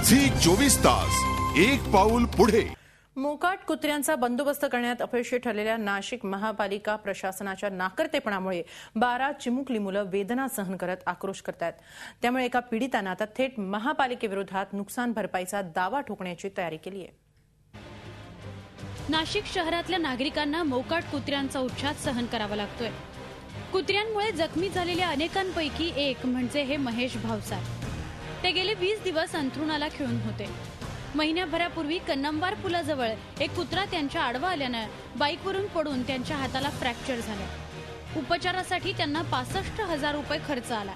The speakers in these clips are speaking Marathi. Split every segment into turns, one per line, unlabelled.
झी 24 तास एक पाऊल पुढे।
मोकाट कुत्र्यांचा बंदोबस्त करण्यात अपयशी ठरलेल्या नाशिक महापालिका प्रशासनाच्या नाकर्तेपणामुळे 12 चिमुकली मुलं वेदना सहन करत आक्रोश करतात। त्यामुळे एका पीडिताने आता थेट महापालिकेविरोधात नुकसान भरपाईचा दावा ठोकण्याची तयारी केली आहे।
नाशिक शहरातल्या नागरिकांना मोकाट कुत्र्यांचा उच्छाद सहन करावा लागतोय। कुत्र्यांमुळे जखमी झालेल्या अनेकांपैकी एक म्हणजे हे महेश भावसार। ते गेले 20 दिवस अंथरुणाला खिळून होते। महिन्याभरापूर्वी कन्नमवार पुलाजवळ एक कुत्रा त्यांच्या आडवा आल्याने बाईकवरून पडून त्यांच्या हाताला फ्रॅक्चर झालं। उपचारासाठी त्यांना 65,000 रुपये खर्च आला।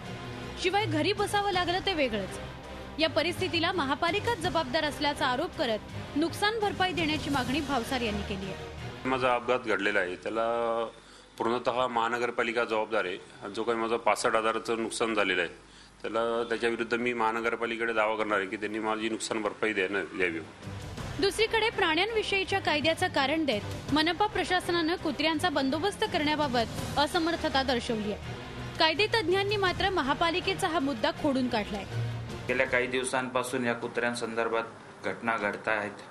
शिवाय घरी बसावं लागलं ते वेगळंच। या परिस्थितीला महापालिकाच जबाबदार असल्याचा आरोप करत नुकसान भरपाई देण्याची मागणी भावसार यांनी केली आहे।
माझा अपघात घडलेला आहे, त्याला पूर्णतः महानगरपालिका जबाबदार आहे। जो काही माझं 65,000चं नुकसान झालेलं आहे त्याच्या विरुद्ध मी महानगरपालिकेकडे दावा करणार आहे की त्यांनी माझी नुकसान भरपाई द्यावी।
दुसरीकडे प्राण्यांविषयीच्या कायद्याचं कारण देत मनपा प्रशासनानं कुत्र्यांचा बंदोबस्त करण्याबाबत असमर्थता दर्शवली आहे। कायदे तज्ज्ञांनी मात्र महापालिकेचा हा मुद्दा खोडून काढलाय।
गेल्या काही दिवसांपासून या कुत्र्यांसंदर्भात घटना घडत आहेत।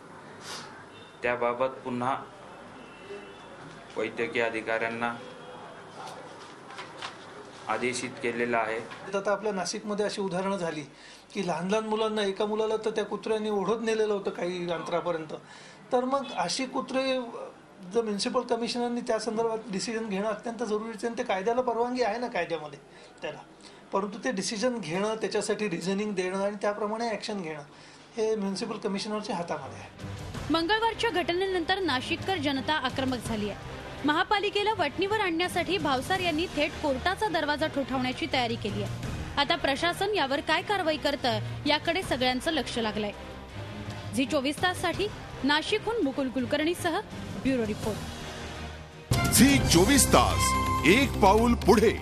त्याबाबत पुन्हा वैद्यकीय अधिकाऱ्यांना आदेशित केलेला आहे।
आता आपल्या नाशिकमध्ये अशी उदाहरणं झाली की लहान लहान मुलांना, एका मुलाला तर त्या कुत्र्यांनी ओढत नेलेलं होतं काही अंतरापर्यंत। तर मग अशी कुत्रे जर म्युनिसिपल कमिशनरनी त्या संदर्भात डिसिजन घेणं अत्यंत जरुरीचं आहे। ते कायद्याला परवानगी आहे ना कायद्यामध्ये त्याला, परंतु ते डिसिजन घेणं, त्याच्यासाठी रिझनिंग देणं आणि त्याप्रमाणे ॲक्शन घेणं हे म्युनिसिपल कमिशनरच्या हातामध्ये आहे।
मंगळवारच्या घटनेनंतर नाशिककर जनता आक्रमक झाली आहे। महापालिकेला वटणीवर आणण्यासाठी भावसार यांनी थेट कोर्टाचा दरवाजा ठोठावण्याची तयारी केली आहे। आता प्रशासन यावर काय कारवाई करतं याकडे सगळ्यांचं लक्ष लागलंय। झी 24 ताससाठी नाशिकहून मुकुल कुलकर्णीसह ब्युरो रिपोर्ट।
झी 24 तास एक पाऊल पुढे।